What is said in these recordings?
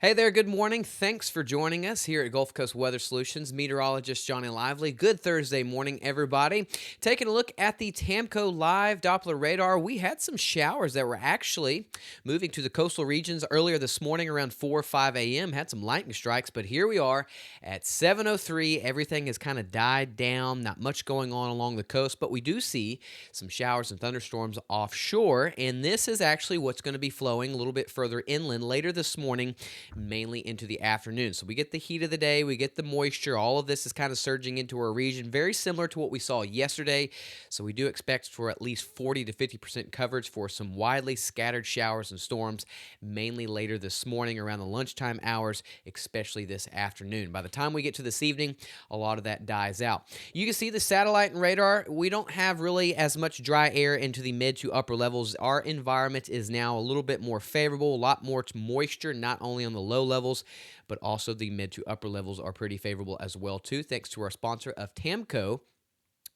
Hey there, good morning. Thanks for joining us here at Gulf Coast Weather Solutions. Meteorologist Johnny Lively. Good Thursday morning, everybody. Taking a look at the Tamco Live Doppler radar, we had some showers that were actually moving to the coastal regions earlier this morning around 4 or 5 a.m. Had some lightning strikes, but here we are at 7:03. Everything has kind of died down. Not much going on along the coast, but we do see some showers and thunderstorms offshore, and this is actually what's going to be flowing a little bit further inland later this morning, mainly into the afternoon. So we get the heat of the day, we get the moisture. All of this is kind of surging into our region, very similar to what we saw yesterday. So we do expect for at least 40 to 50% coverage for some widely scattered showers and storms, mainly later this morning around the lunchtime hours, especially this afternoon. By the time we get to this evening, a lot of that dies out. You can see the satellite and radar. We don't have really as much dry air into the mid to upper levels. Our environment is now a little bit more favorable, a lot more moisture, not only on the low levels, but also the mid to upper levels are pretty favorable as well too, thanks to our sponsor of Tamco,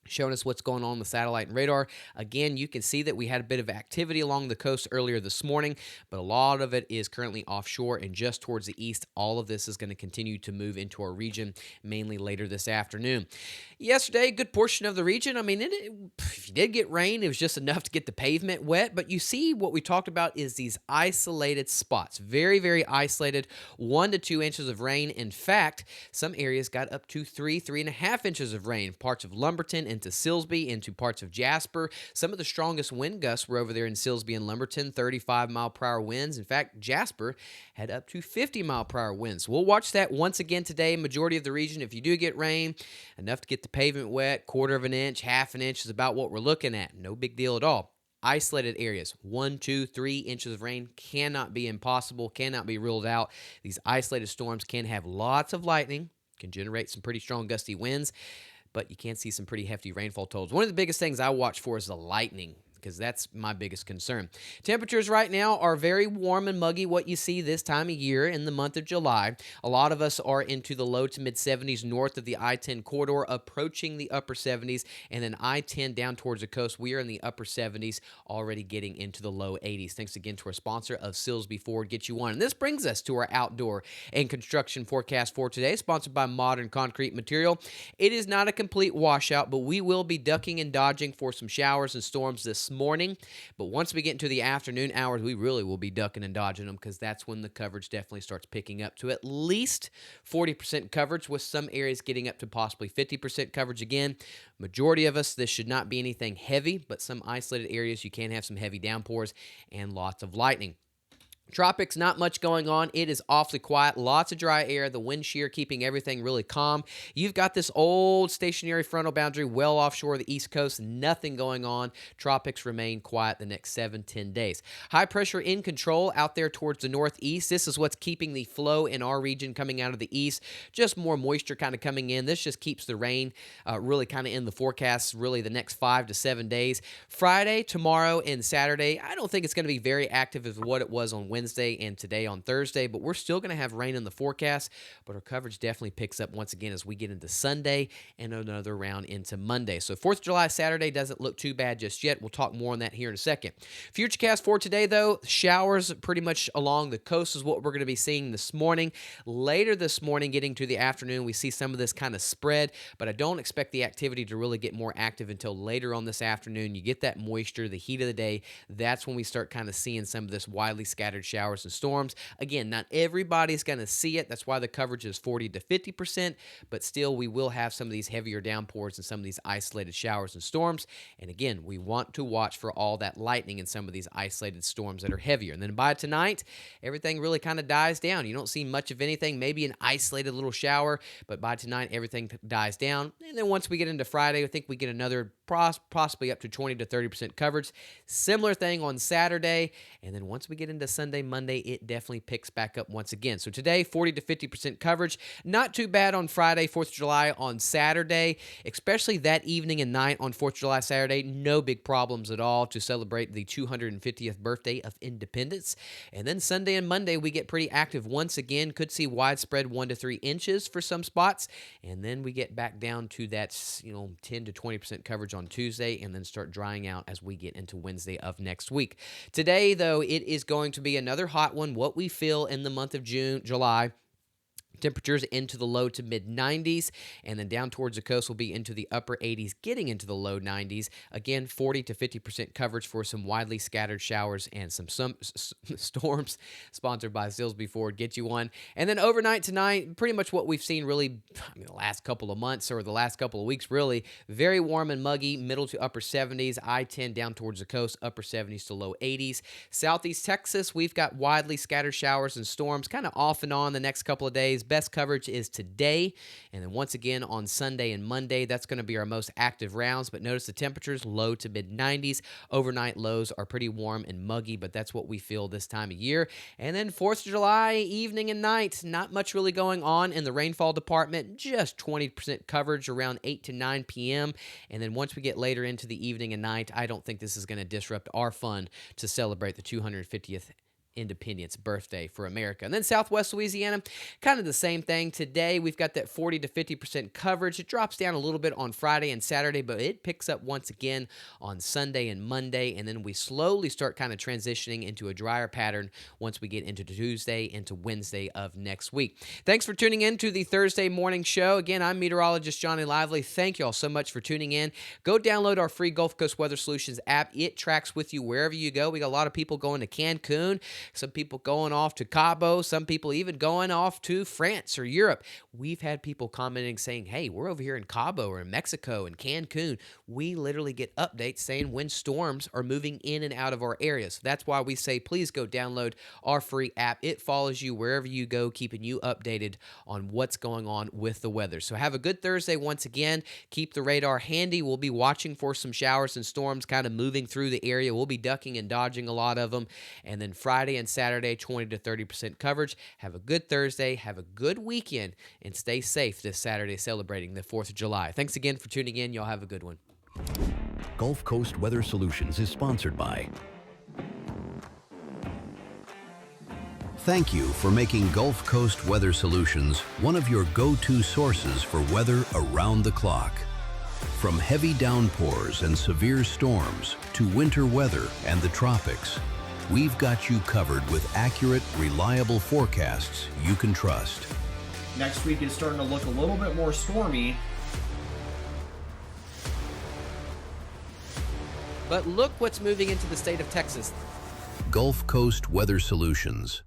showing us what's going on the satellite and radar. Again, you can see that we had a bit of activity along the coast earlier this morning, but a lot of it is currently offshore and just towards the east. All of this is going to continue to move into our region, mainly later this afternoon. Yesterday, a good portion of the region, if you did get rain, it was just enough to get the pavement wet, but you see what we talked about is these isolated spots. Very, very isolated, 1 to 2 inches of rain. In fact, some areas got up to 3.5 inches of rain. Parts of Lumberton into Silsbee, into parts of Jasper. Some of the strongest wind gusts were over there in Silsbee and Lumberton, 35-mile-per-hour winds. In fact, Jasper had up to 50-mile-per-hour winds. We'll watch that once again today. Majority of the region, if you do get rain, enough to get the pavement wet, 1/4 inch, 1/2 inch is about what we're looking at. No big deal at all. Isolated areas, 1, 2, 3 inches of rain cannot be impossible, cannot be ruled out. These isolated storms can have lots of lightning, can generate some pretty strong gusty winds, but you can see some pretty hefty rainfall totals. One of the biggest things I watch for is the lightning, because that's my biggest concern. Temperatures right now are very warm and muggy, what you see this time of year in the month of July. A lot of us are into the low to mid 70s north of the I-10 corridor, approaching the upper 70s, and then I-10 down towards the coast. We are in the upper 70s, already getting into the low 80s. Thanks again to our sponsor of Silsbee Ford Get You One. And this brings us to our outdoor and construction forecast for today, sponsored by Modern Concrete Material. It is not a complete washout, but we will be ducking and dodging for some showers and storms this morning. But once we get into the afternoon hours, we really will be ducking and dodging them, because that's when the coverage definitely starts picking up to at least 40% coverage, with some areas getting up to possibly 50% coverage again. Majority of us, this should not be anything heavy, but some isolated areas you can have some heavy downpours and lots of lightning. Tropics, not much going on. It is awfully quiet. Lots of dry air. The wind shear keeping everything really calm. You've got this old stationary frontal boundary well offshore of the East Coast. Nothing going on. Tropics remain quiet the next 7-10 days. High pressure in control out there towards the northeast. This is what's keeping the flow in our region coming out of the east. Just more moisture kind of coming in. This just keeps the rain really kind of in the forecast really the next 5 to 7 days. Friday, tomorrow, and Saturday, I don't think it's going to be very active as what it was on Wednesday and today on Thursday, but we're still going to have rain in the forecast, but our coverage definitely picks up once again as we get into Sunday and another round into Monday. So 4th of July Saturday doesn't look too bad just yet. We'll talk more on that here in a second. Futurecast for today, though, showers pretty much along the coast is what we're going to be seeing this morning. Later this morning, getting to the afternoon, we see some of this kind of spread, but I don't expect the activity to really get more active until later on this afternoon. You get that moisture, the heat of the day. That's when we start kind of seeing some of this widely scattered showers and storms. Again, not everybody's going to see it. That's why the coverage is 40 to 50%, but still we will have some of these heavier downpours and some of these isolated showers and storms. And again, we want to watch for all that lightning in some of these isolated storms that are heavier. And then by tonight, everything really kind of dies down. You don't see much of anything, maybe an isolated little shower, but by tonight, everything dies down. And then once we get into Friday, I think we get another possibly up to 20 to 30% coverage. Similar thing on Saturday. And then once we get into Sunday, Monday, it definitely picks back up once again. So today, 40 to 50% coverage. Not too bad on Friday, 4th of July. On Saturday, especially that evening and night on 4th of July, Saturday, no big problems at all to celebrate the 250th birthday of independence. And then Sunday and Monday, we get pretty active once again. Could see widespread 1 to 3 inches for some spots. And then we get back down to that, 10 to 20% coverage on Tuesday, and then start drying out as we get into Wednesday of next week. Today, though, it is going to be a another hot one. What we feel in the month of July. Temperatures into the low to mid 90s, and then down towards the coast will be into the upper 80s, getting into the low 90s. Again, 40 to 50% coverage for some widely scattered showers and some storms. Sponsored by Silsby Ford. Get you one. And then overnight tonight, pretty much what we've seen really, the last couple of months or the last couple of weeks, really. Very warm and muggy, middle to upper 70s. I-10 down towards the coast, upper 70s to low 80s. Southeast Texas, we've got widely scattered showers and storms, kind of off and on the next couple of days. Best coverage is today, and then once again on Sunday and Monday. That's going to be our most active rounds, but notice the temperatures low to mid 90s. Overnight lows are pretty warm and muggy, but that's what we feel this time of year. And then 4th of July, evening and night, not much really going on in the rainfall department, just 20% coverage around 8 to 9 p.m. And then once we get later into the evening and night, I don't think this is going to disrupt our fun to celebrate the 250th Independence birthday for America. And then Southwest Louisiana, kind of the same thing. Today, we've got that 40 to 50% coverage. It drops down a little bit on Friday and Saturday, but it picks up once again on Sunday and Monday, and then we slowly start kind of transitioning into a drier pattern once we get into Tuesday, into Wednesday of next week. Thanks for tuning in to the Thursday morning show. Again, I'm meteorologist Johnny Lively. Thank you all so much for tuning in. Go download our free Gulf Coast Weather Solutions app. It tracks with you wherever you go. We got a lot of people going to Cancun, some people going off to Cabo, some people even going off to France or Europe. We've had people commenting saying, hey, we're over here in Cabo or in Mexico and Cancun. We literally get updates saying when storms are moving in and out of our area. So that's why we say, please go download our free app. It follows you wherever you go, keeping you updated on what's going on with the weather. So have a good Thursday once again. Keep the radar handy. We'll be watching for some showers and storms kind of moving through the area. We'll be ducking and dodging a lot of them. And then Friday and Saturday, 20 to 30% coverage. Have a good Thursday. Have a good weekend. And stay safe this Saturday celebrating the 4th of July. Thanks again for tuning in. Y'all have a good one. Gulf Coast Weather Solutions is sponsored by. Thank you for making Gulf Coast Weather Solutions one of your go-to sources for weather around the clock. From heavy downpours and severe storms to winter weather and the tropics, we've got you covered with accurate, reliable forecasts you can trust. Next week is starting to look a little bit more stormy. But look what's moving into the state of Texas. Gulf Coast Weather Solutions.